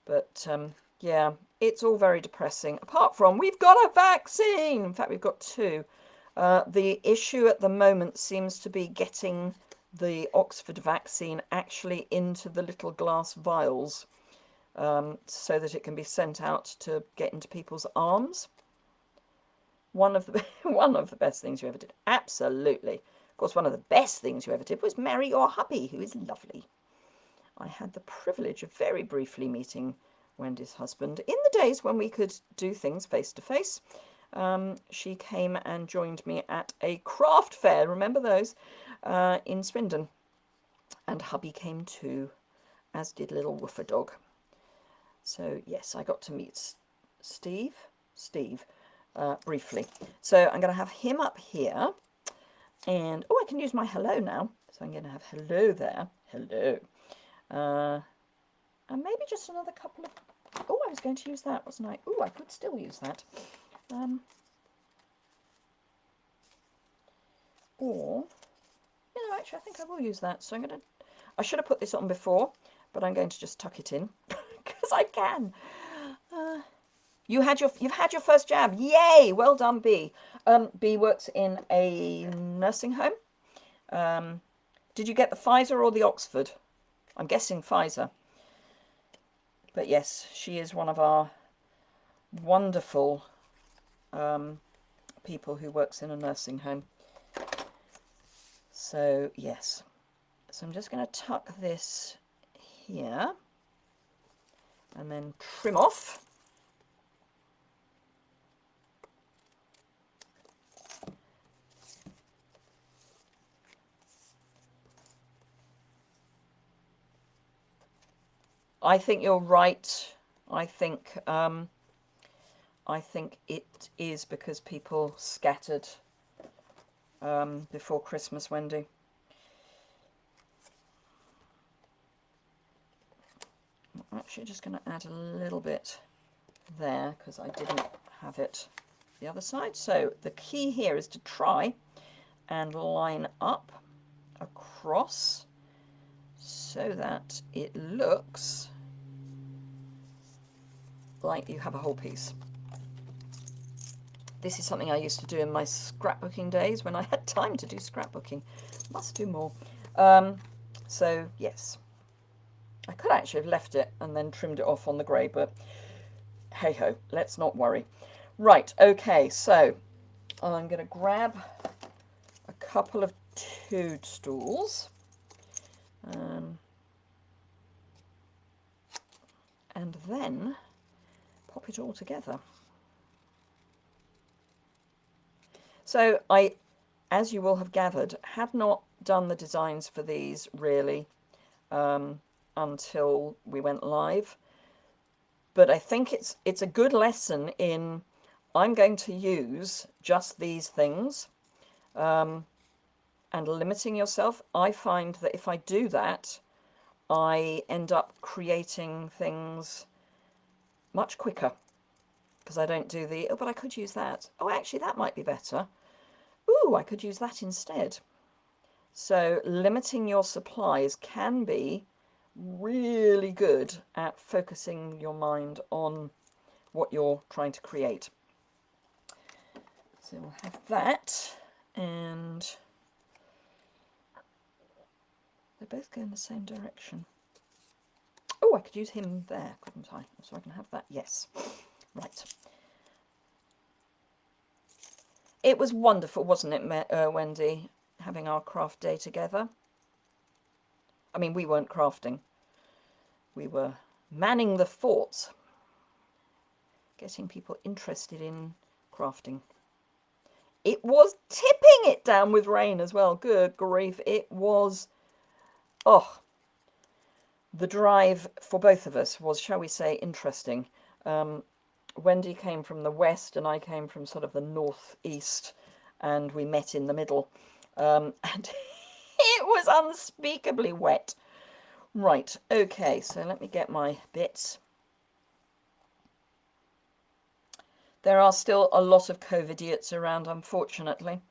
But yeah, it's all very depressing, apart from we've got a vaccine. In fact, we've got two. The issue at the moment seems to be getting the Oxford vaccine actually into the little glass vials, so that it can be sent out to get into people's arms. One of the best things you ever did. Absolutely. Of course, one of the best things you ever did was marry your hubby, who is lovely. I had the privilege of very briefly meeting Wendy's husband in the days when we could do things face to face. She came and joined me at a craft fair, remember those, in Swindon. And hubby came too, as did little woofer dog. So yes, I got to meet Steve, briefly. So I'm going to have him up here. And, oh, I can use my hello now. So I'm going to have hello there. Hello. And maybe just another couple of... Oh, I was going to use that, wasn't I? Oh, I could still use that. Or, you know, actually, I think I will use that. So I'm going to... I should have put this on before, but I'm going to just tuck it in because I can. You've had your first jab. Yay! Well done, B. B works in a nursing home. Did you get the Pfizer or the Oxford? I'm guessing Pfizer. But yes, she is one of our wonderful people who works in a nursing home. So yes. So I'm just going to tuck this here and then trim off. I think you're right. I think it is because people scattered before Christmas, Wendy. I'm actually just going to add a little bit there because I didn't have it the other side. So the key here is to try and line up across so that it looks like you have a whole piece. This is something I used to do in my scrapbooking days when I had time to do scrapbooking. Must do more. So yes, I could actually have left it and then trimmed it off on the grey, but hey ho, let's not worry. Right, okay, so I'm going to grab a couple of toadstools. And then pop it all together. So I, as you will have gathered, had not done the designs for these really until we went live. But I think it's a good lesson in I'm going to use just these things and limiting yourself. I find that if I do that, I end up creating things much quicker because I don't do the, oh, but I could use that. Oh, actually, that might be better. Ooh, I could use that instead. So limiting your supplies can be really good at focusing your mind on what you're trying to create. So we'll have that, and they both go in the same direction. Oh, I could use him there, couldn't I? So I can have that, yes. Right. It was wonderful, wasn't it, Wendy, having our craft day together? I mean, we weren't crafting. We were manning the forts, getting people interested in crafting. It was tipping it down with rain as well. Good grief. It was, oh, the drive for both of us was, shall we say, interesting. Wendy came from the west and I came from sort of the northeast, and we met in the middle. And it was unspeakably wet. Right, okay, so let me get my bits. There are still a lot of COVIDiots around, unfortunately.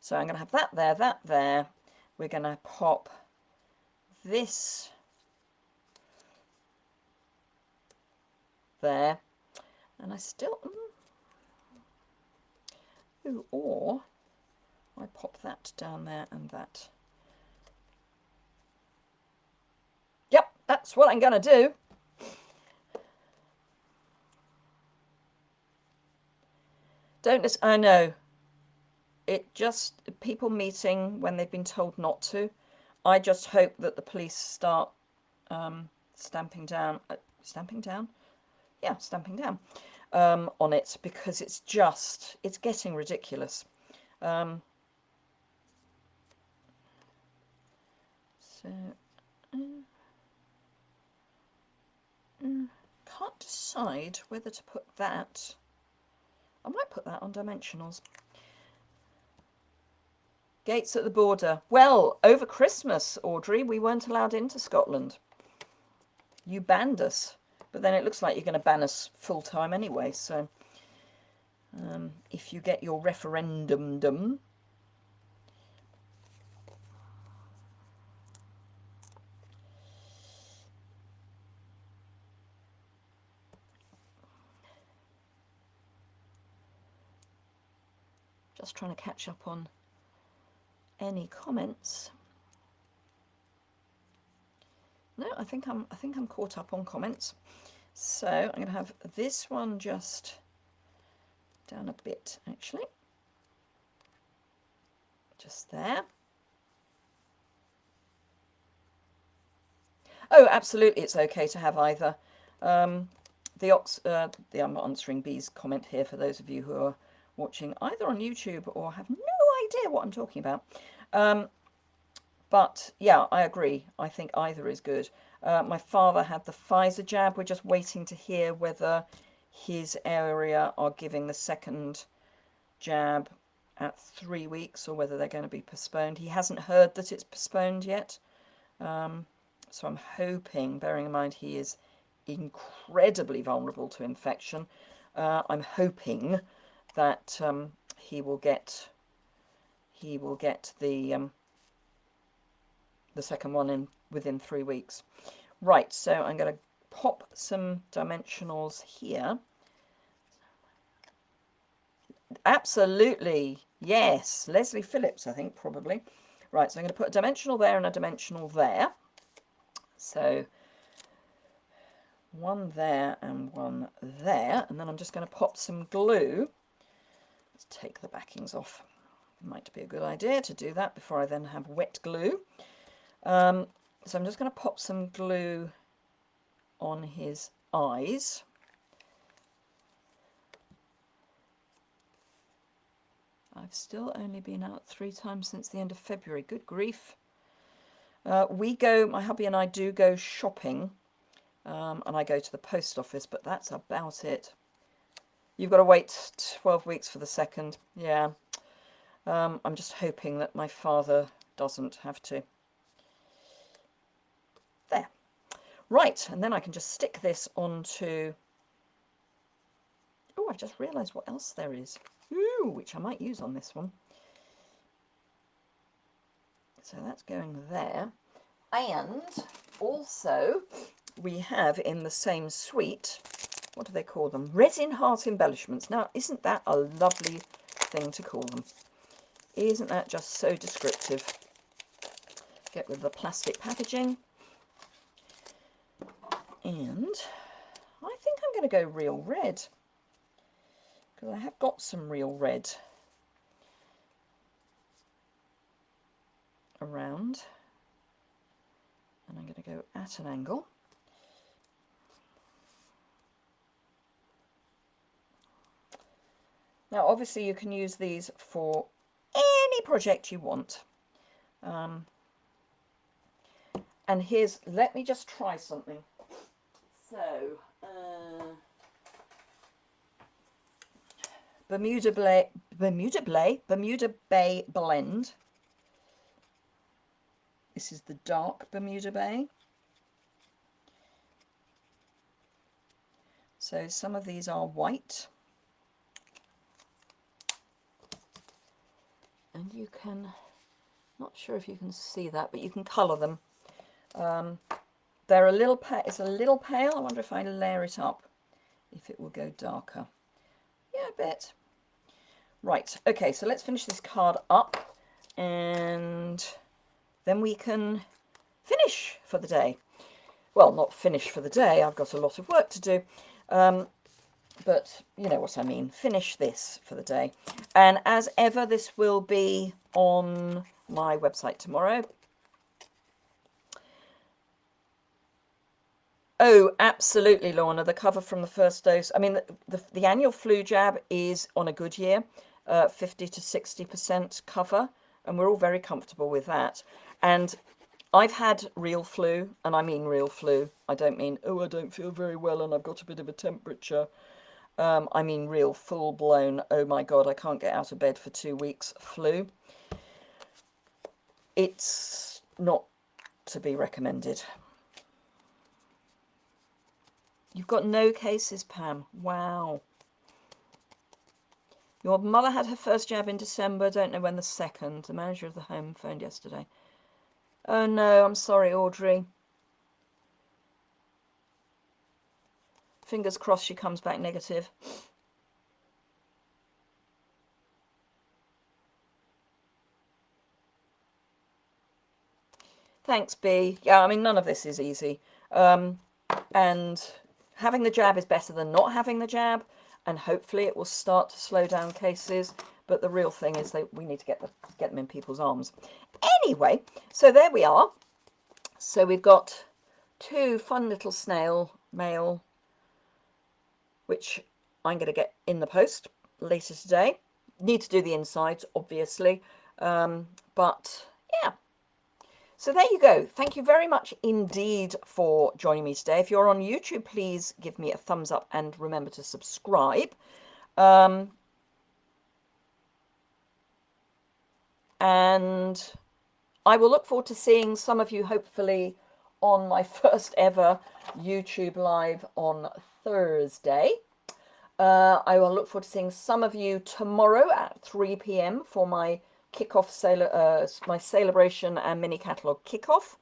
So I'm going to have that there, that there. We're going to pop this there. And I still... Ooh, or I pop that down there and that. Yep, that's what I'm going to do. I know. It just, people meeting when they've been told not to. I just hope that the police start stamping down. Yeah, stamping down on it, because it's getting ridiculous. So, can't decide whether to put that. I might put that on dimensionals. Gates at the border. Well, over Christmas, Audrey, we weren't allowed into Scotland. You banned us. But then it looks like you're going to ban us full time anyway. So if you get your referendum, just trying to catch up on any comments. No, I think I'm caught up on comments. So I'm going to have this one just down a bit, actually. Just there. Oh, absolutely, it's okay to have either. I'm not answering B's comment here for those of you who are watching either on YouTube or have no idea what I'm talking about. But yeah, I agree. I think either is good. My father had the Pfizer jab. We're just waiting to hear whether his area are giving the second jab at 3 weeks or whether they're going to be postponed. He hasn't heard that it's postponed yet. So I'm hoping, bearing in mind he is incredibly vulnerable to infection, I'm hoping that he will get the second one in within 3 weeks. Right, so I'm going to pop some dimensionals here. Absolutely, yes, Leslie Phillips, I think, probably. Right, so I'm going to put a dimensional there and a dimensional there. So one there and one there, and then I'm just going to pop some glue. Let's take the backings off. Might be a good idea to do that before I then have wet glue. So I'm just going to pop some glue on his eyes. I've still only been out 3 times since the end of February. Good grief. My hubby and I do go shopping, and I go to the post office, but that's about it. You've got to wait 12 weeks for the second. Yeah. I'm just hoping that my father doesn't have to. There. Right, and then I can just stick this onto... Oh, I've just realised what else there is. Ooh, which I might use on this one. So that's going there. And also we have in the same suite, what do they call them? Resin heart embellishments. Now, isn't that a lovely thing to call them? Isn't that just so descriptive? Get rid of the plastic packaging. And I think I'm going to go real red, because I have got some real red around. And I'm going to go at an angle. Now, obviously, you can use these for any project you want. And let me just try something. So, Bermuda Bay blend. This is the dark Bermuda Bay. So some of these are white. And you can, not sure if you can see that, but you can colour them. They're a little it's a little pale. I wonder if I layer it up, if it will go darker. Yeah, a bit. Right, okay, so let's finish this card up and then we can finish for the day. Well, not finish for the day, I've got a lot of work to do, but you know what I mean, finish this for the day. And as ever, this will be on my website tomorrow. Oh, absolutely, Lorna. The cover from the first dose. I mean, the annual flu jab is on a good year, 50 to 60% cover, and we're all very comfortable with that. And I've had real flu, and I mean real flu. I don't mean, oh, I don't feel very well and I've got a bit of a temperature. I mean real full-blown, oh my God, I can't get out of bed for 2 weeks flu. It's not to be recommended. You've got no cases, Pam. Wow. Your mother had her first jab in December. Don't know when the second. The manager of the home phoned yesterday. Oh no, I'm sorry, Audrey. Fingers crossed she comes back negative. Thanks, B. Yeah, I mean, none of this is easy. And having the jab is better than not having the jab, and hopefully it will start to slow down cases. But the real thing is that we need to get them in people's arms. Anyway, so there we are. So we've got 2 fun little snail mail, which I'm going to get in the post later today. Need to do the insides, obviously, but yeah. So there you go. Thank you very much indeed for joining me today. If you're on YouTube, please give me a thumbs up and remember to subscribe. And I will look forward to seeing some of you, hopefully, on my first ever YouTube live on Thursday. I will look forward to seeing some of you tomorrow at 3 p.m. for my kickoff my celebration and mini catalogue kickoff.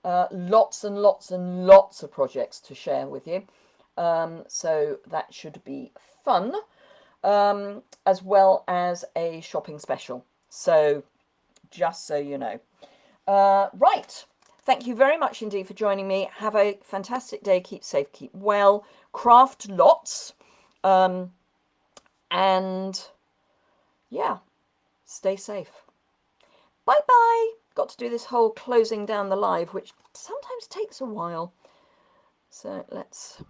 Lots and lots and lots of projects to share with you, so that should be fun, as well as a shopping special, so just so you know. Right, thank you very much indeed for joining me. Have a fantastic day. Keep safe, keep well, craft lots, and yeah, stay safe. Bye bye. Got to do this whole closing down the live, which sometimes takes a while. So let's